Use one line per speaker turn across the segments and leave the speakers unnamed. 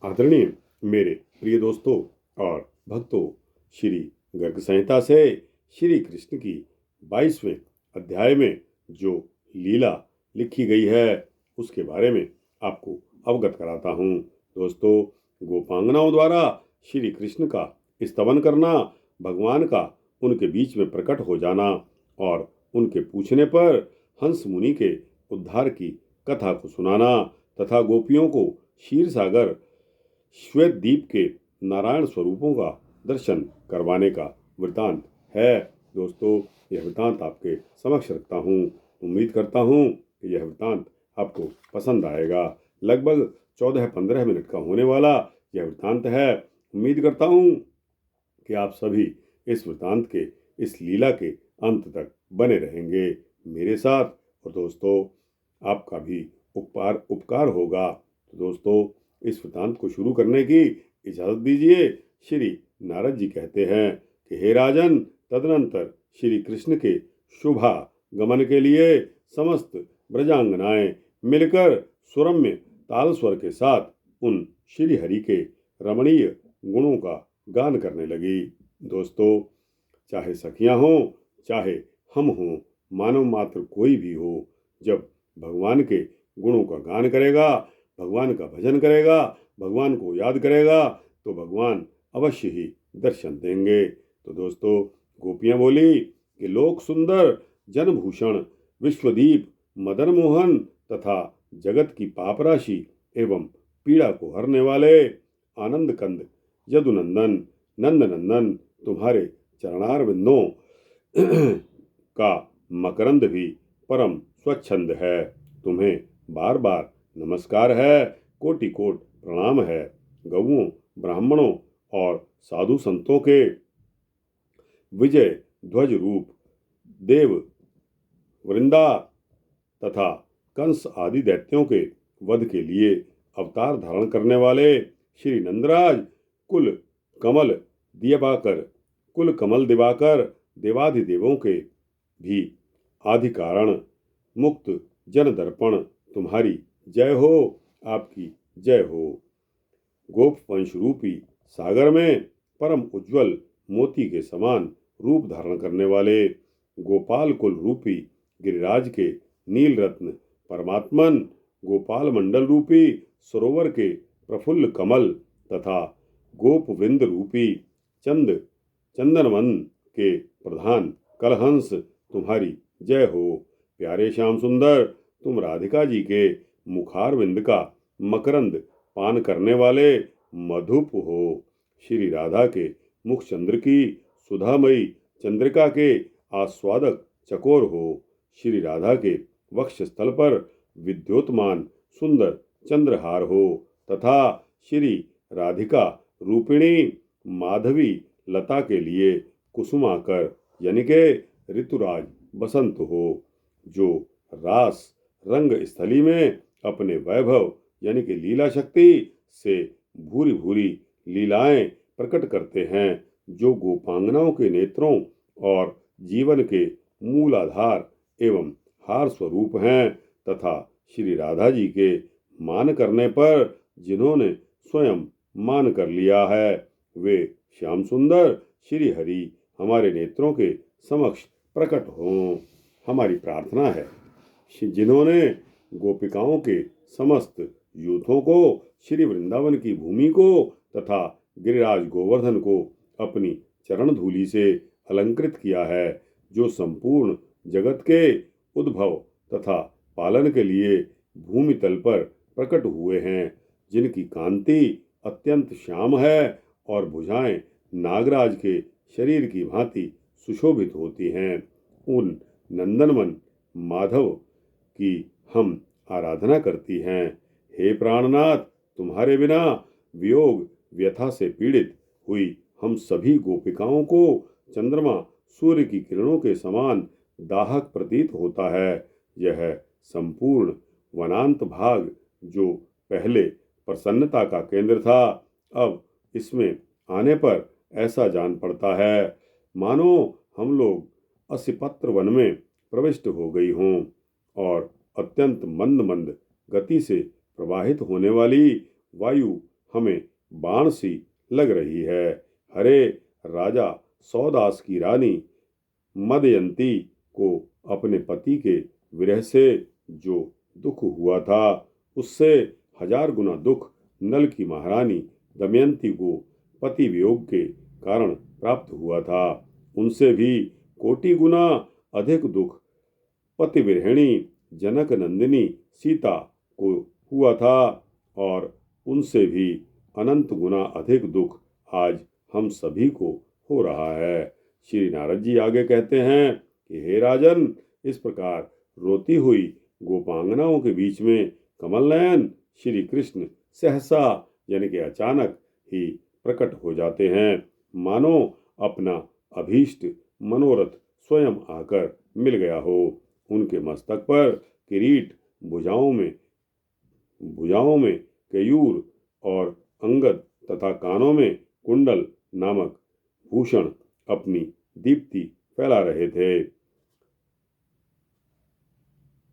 आदरणीय मेरे प्रिय दोस्तों और भक्तों, श्री गर्ग संहिता से श्री कृष्ण की 22वें अध्याय में जो लीला लिखी गई है उसके बारे में आपको अवगत कराता हूँ। दोस्तों, गोपांगनाओं द्वारा श्री कृष्ण का स्तवन करना, भगवान का उनके बीच में प्रकट हो जाना और उनके पूछने पर हंस मुनि के उद्धार की कथा को सुनाना तथा गोपियों को क्षीर सागर श्वेत द्वीप के नारायण स्वरूपों का दर्शन करवाने का वृतांत है। दोस्तों, यह वृतांत आपके समक्ष रखता हूँ। उम्मीद करता हूँ कि यह वृतांत आपको पसंद आएगा। लगभग 14-15 मिनट का होने वाला यह वृतांत है। उम्मीद करता हूँ कि आप सभी इस वृतांत के, इस लीला के अंत तक बने रहेंगे मेरे साथ, और दोस्तों आपका भी उपकार होगा। तो दोस्तों, इस वृतांत को शुरू करने की इजाजत दीजिए। श्री नारद जी कहते हैं कि हे राजन, तदनंतर श्री कृष्ण के शुभागमन के लिए समस्त ब्रजांगनाएं मिलकर सुरम्य ताल स्वर के साथ उन श्री हरि के रमणीय गुणों का गान करने लगी। दोस्तों, चाहे सखियां हों, चाहे हम हों, मानव मात्र कोई भी हो, जब भगवान के गुणों का गान करेगा, भगवान का भजन करेगा, भगवान को याद करेगा, तो भगवान अवश्य ही दर्शन देंगे। तो दोस्तों, गोपियां बोली कि लोक सुंदर, जनभूषण, विश्वदीप, मदन मोहन तथा जगत की पाप राशि एवं पीड़ा को हरने वाले आनंद कंद यदुनंदन नंदनंदन तुम्हारे चरणारविंदों का मकरंद भी परम स्वच्छंद है। तुम्हें बार बार नमस्कार है, कोटि कोट प्रणाम है। गौओं, ब्राह्मणों और साधु संतों के विजय ध्वज रूप देव वृंदा तथा कंस आदि दैत्यों के वध के लिए अवतार धारण करने वाले श्री नंदराज कुल कमल दिवाकर देवाधिदेवों के भी आदि कारण मुक्त जन दर्पण तुम्हारी जय हो, आपकी जय हो। गोप वंश रूपी सागर में परम उज्ज्वल मोती के समान रूप धारण करने वाले गोपाल कुल रूपी गिरिराज के नील रत्न परमात्मन, गोपाल मंडल रूपी सरोवर के प्रफुल्ल कमल तथा गोप वृंद रूपी चंदनवन के प्रधान कलहंस तुम्हारी जय हो। प्यारे श्याम सुंदर, तुम राधिका जी के मुखारविंद का मकरंद पान करने वाले मधुप हो। श्री राधा के मुख चंद्र की सुधामयी चंद्रिका के आस्वादक चकोर हो। श्री राधा के वक्ष स्थल पर विद्योतमान सुंदर चंद्रहार हो तथा श्री राधिका रूपिणी माधवी लता के लिए कुसुमाकर यानी के ऋतुराज बसंत हो, जो रास रंग स्थली में अपने वैभव यानी कि लीला शक्ति से भूरी भूरी लीलाएं प्रकट करते हैं, जो गोपांगनाओं के नेत्रों और जीवन के मूलाधार एवं हार स्वरूप हैं तथा श्री राधा जी के मान करने पर जिन्होंने स्वयं मान कर लिया है, वे श्याम सुंदर श्री हरि हमारे नेत्रों के समक्ष प्रकट हों। हमारी प्रार्थना है, जिन्होंने गोपिकाओं के समस्त यूथों को, श्री वृंदावन की भूमि को तथा गिरिराज गोवर्धन को अपनी चरण धूलि से अलंकृत किया है, जो संपूर्ण जगत के उद्भव तथा पालन के लिए भूमि तल पर प्रकट हुए हैं, जिनकी कांति अत्यंत श्याम है और भुजाएं नागराज के शरीर की भांति सुशोभित होती हैं, उन नंदनवन माधव की हम आराधना करती हैं। हे प्राणनाथ, तुम्हारे बिना वियोग व्यथा से पीड़ित हुई हम सभी गोपिकाओं को चंद्रमा सूर्य की किरणों के समान दाहक प्रतीत होता है। यह संपूर्ण वनांत भाग, जो पहले प्रसन्नता का केंद्र था, अब इसमें आने पर ऐसा जान पड़ता है मानो हम लोग असिपत्र वन में प्रविष्ट हो गई हों और अत्यंत मंद मंद गति से प्रवाहित होने वाली वायु हमें बाण सी लग रही है। हरे राजा सौदास की रानी मदयंती को अपने पति के विरह से जो दुख हुआ था, उससे 1000 गुना दुख नल की महारानी दमयंती को पति वियोग के कारण प्राप्त हुआ था। उनसे भी कोटि गुना अधिक दुख पतिविरहिणी जनक नंदिनी सीता को हुआ था, और उनसे भी अनंत गुना अधिक दुख आज हम सभी को हो रहा है। श्री नारद जी आगे कहते हैं कि हे राजन, इस प्रकार रोती हुई गोपांगनाओं के बीच में कमल नयन श्री कृष्ण सहसा यानी कि अचानक ही प्रकट हो जाते हैं, मानो अपना अभीष्ट मनोरथ स्वयं आकर मिल गया हो। उनके मस्तक पर किरीट, भुजाओं में केयूर और अंगद तथा कानों में कुंडल नामक भूषण अपनी दीप्ति फैला रहे थे।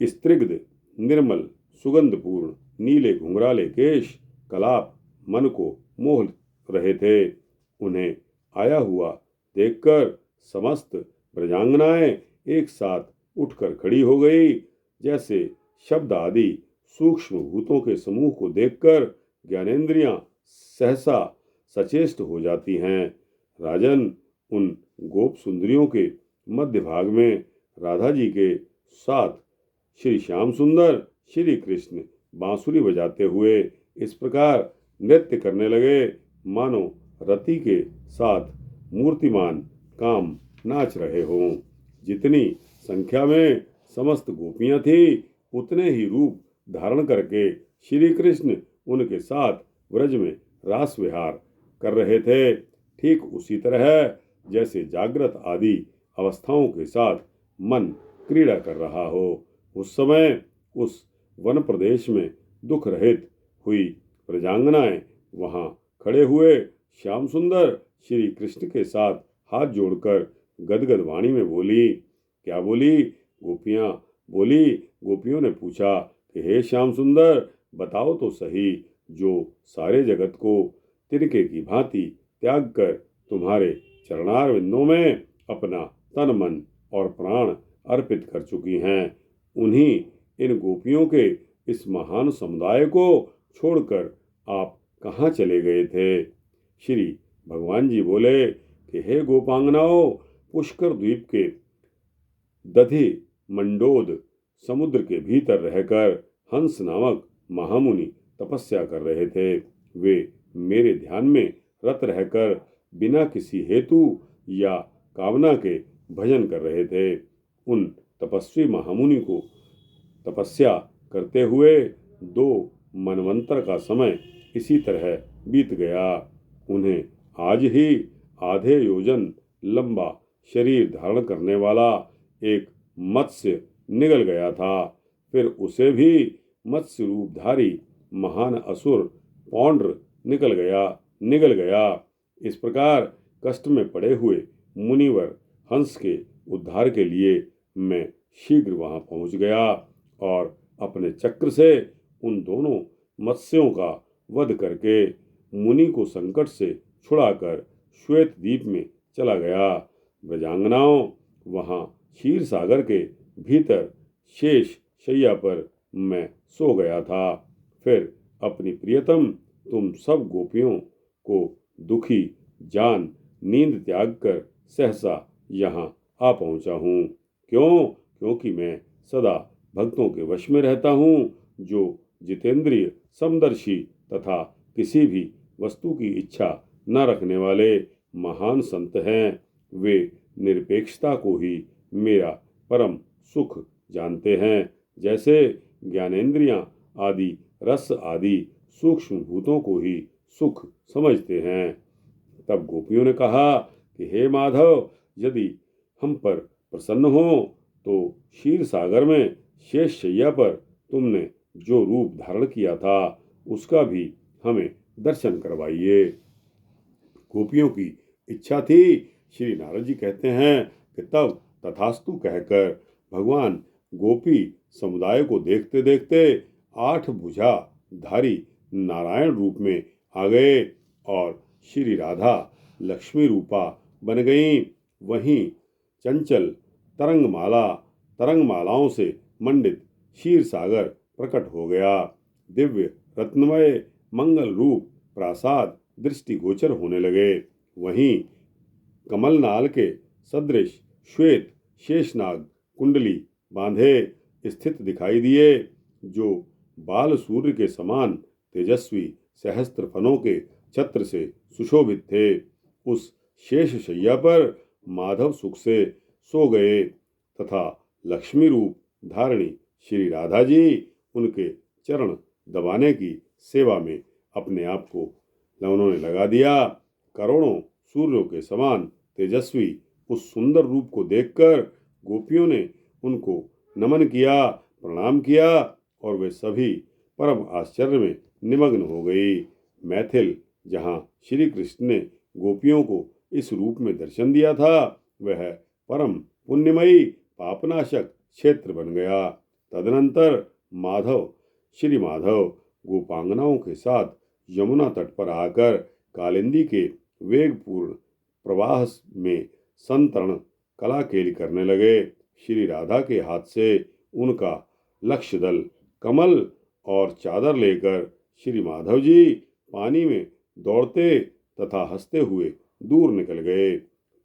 स्त्रिग्ध निर्मल सुगंधपूर्ण नीले घुंघराले केश कलाप मन को मोह रहे थे। उन्हें आया हुआ देखकर समस्त ब्रजांगनाएं एक साथ उठकर खड़ी हो गई। जैसे शब्द आदि सूक्ष्म भूतों के समूह को देखकर ज्ञानेंद्रियां सहसा सचेष्ट हो जाती हैं। राजन, उन गोप सुंदरियों के मध्य भाग में राधा जी के साथ श्री श्याम सुंदर श्री कृष्ण बांसुरी बजाते हुए इस प्रकार नृत्य करने लगे, मानो रति के साथ मूर्तिमान काम नाच रहे हों। जितनी संख्या में समस्त गोपियां थी, उतने ही रूप धारण करके श्री कृष्ण उनके साथ व्रज में रास विहार कर रहे थे। ठीक उसी तरह जैसे जागृत आदि अवस्थाओं के साथ मन क्रीड़ा कर रहा हो। उस समय उस वन प्रदेश में दुख रहित हुई प्रजांगनाएं वहां खड़े हुए श्याम सुंदर श्री कृष्ण के साथ हाथ जोड़कर गदगद वाणी में बोली। क्या बोली? गोपियों ने पूछा कि हे श्याम सुंदर, बताओ तो सही, जो सारे जगत को तिनके की भांति त्याग कर तुम्हारे चरणार विंदों में अपना तन मन और प्राण अर्पित कर चुकी हैं, उन्हीं इन गोपियों के इस महान समुदाय को छोड़कर आप कहाँ चले गए थे? श्री भगवान जी बोले कि हे गोपांगनाओं, पुष्कर द्वीप के दधि मंडोद समुद्र के भीतर रहकर हंस नामक महामुनि तपस्या कर रहे थे। वे मेरे ध्यान में रत रहकर बिना किसी हेतु या कामना के भजन कर रहे थे। उन तपस्वी महामुनि को तपस्या करते हुए 2 मनवंतर का समय इसी तरह बीत गया। उन्हें आज ही आधे योजन लंबा शरीर धारण करने वाला एक मत्स्य निगल गया था। फिर उसे भी मत्स्य रूपधारी महान असुर पौंड्र निगल गया। इस प्रकार कष्ट में पड़े हुए मुनिवर हंस के उद्धार के लिए मैं शीघ्र वहां पहुंच गया और अपने चक्र से उन दोनों मत्स्यों का वध करके मुनि को संकट से छुड़ाकर श्वेत द्वीप में चला गया। ब्रजांगनाओं, वहां क्षीर सागर के भीतर शेष शैया पर मैं सो गया था। फिर अपनी प्रियतम तुम सब गोपियों को दुखी जान नींद त्याग कर सहसा यहाँ आ पहुँचा हूँ। क्यों? क्योंकि मैं सदा भक्तों के वश में रहता हूँ, जो जितेंद्रिय समदर्शी तथा किसी भी वस्तु की इच्छा न रखने वाले महान संत हैं। वे निरपेक्षता को ही मेरा परम सुख जानते हैं, जैसे ज्ञानेंद्रियां आदि रस आदि सूक्ष्म भूतों को ही सुख समझते हैं। तब गोपियों ने कहा कि हे माधव, यदि हम पर प्रसन्न हो तो क्षीर सागर में शेष शैया पर तुमने जो रूप धारण किया था उसका भी हमें दर्शन करवाइए। गोपियों की इच्छा थी। श्री नारद जी कहते हैं कि तब तथास्तु कहकर भगवान गोपी समुदाय को देखते देखते 8 भुजा धारी नारायण रूप में आ गए और श्री राधा लक्ष्मी रूपा बन गईं। वहीं चंचल तरंगमालाओं से मंडित क्षीर सागर प्रकट हो गया। दिव्य रत्नमय मंगल रूप प्रासाद दृष्टिगोचर होने लगे। वहीं कमलनाल के सदृश श्वेत शेषनाग कुंडली बांधे स्थित दिखाई दिए, जो बाल सूर्य के समान तेजस्वी सहस्त्र फनों के छत्र से सुशोभित थे। उस शेष शैया पर माधव सुख से सो गए तथा लक्ष्मी रूप धारिणी श्री राधा जी उनके चरण दबाने की सेवा में अपने आप को उन्होंने लगा दिया। करोड़ों सूर्यों के समान तेजस्वी उस सुंदर रूप को देखकर गोपियों ने उनको नमन किया, प्रणाम किया और वे सभी परम आश्चर्य में निमग्न हो गई। मैथिल, जहाँ श्री कृष्ण ने गोपियों को इस रूप में दर्शन दिया था, वह परम पुण्यमयी पापनाशक क्षेत्र बन गया। तदनंतर श्री माधव गोपांगनाओं के साथ यमुना तट पर आकर कालिंदी के वेगपूर्ण प्रवाह में संतरण कला खेल करने लगे। श्री राधा के हाथ से उनका लक्ष्य दल कमल और चादर लेकर श्री माधव जी पानी में दौड़ते तथा हंसते हुए दूर निकल गए।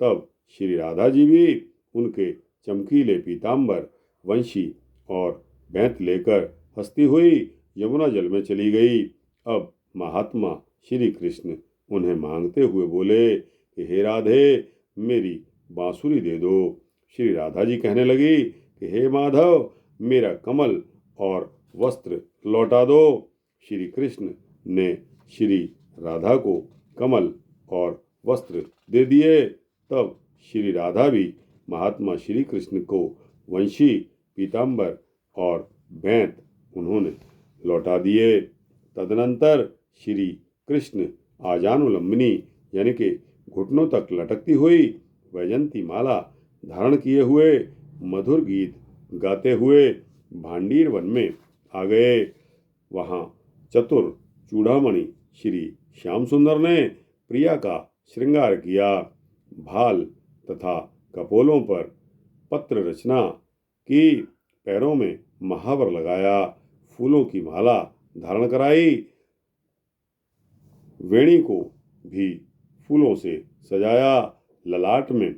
तब श्री राधा जी भी उनके चमकीले पीतांबर, वंशी और बैंत लेकर हंसती हुई यमुना जल में चली गई। अब महात्मा श्री कृष्ण उन्हें मांगते हुए बोले कि हे राधे, मेरी बांसुरी दे दो। श्री राधा जी कहने लगी कि हे माधव, मेरा कमल और वस्त्र लौटा दो। श्री कृष्ण ने श्री राधा को कमल और वस्त्र दे दिए। तब श्री राधा भी महात्मा श्री कृष्ण को वंशी, पीतांबर और बैंत उन्होंने लौटा दिए। तदनंतर श्री कृष्ण आजानुलंबिनी यानी कि घुटनों तक लटकती हुई वैजंती माला धारण किए हुए मधुर गीत गाते हुए भांडीर वन में आ गए। वहाँ चतुर चूड़ामणि श्री श्याम सुंदर ने प्रिया का श्रृंगार किया। भाल तथा कपोलों पर पत्र रचना की, पैरों में महावर लगाया, फूलों की माला धारण कराई, वेणी को भी फूलों से सजाया, ललाट में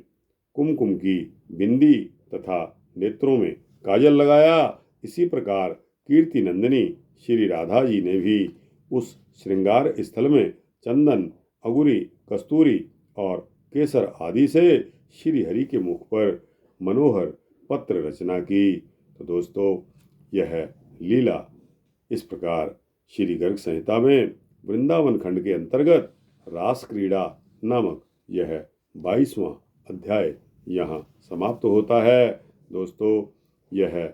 कुमकुम की बिंदी तथा नेत्रों में काजल लगाया। इसी प्रकार कीर्ति नंदिनी श्री राधा जी ने भी उस श्रृंगार स्थल में चंदन, अगुरी, कस्तूरी और केसर आदि से श्री हरि के मुख पर मनोहर पत्र रचना की। तो दोस्तों, यह लीला इस प्रकार श्री गर्ग संहिता में वृंदावन खंड के अंतर्गत रास क्रीड़ा नामक यह 22वां अध्याय यहाँ समाप्त होता है। दोस्तों, यह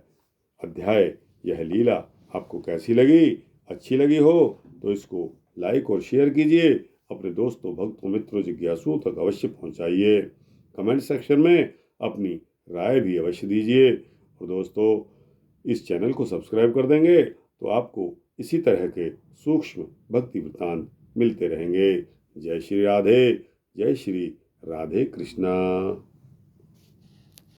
अध्याय, यह लीला आपको कैसी लगी? अच्छी लगी हो तो इसको लाइक और शेयर कीजिए, अपने दोस्तों, भक्तों, मित्रों, जिज्ञासुओं तक अवश्य पहुंचाइए। कमेंट सेक्शन में अपनी राय भी अवश्य दीजिए। और दोस्तों, इस चैनल को सब्सक्राइब कर देंगे तो आपको इसी तरह के सूक्ष्म भक्ति वृत्तांत मिलते रहेंगे। जय श्री राधे, जय श्री राधे कृष्णा।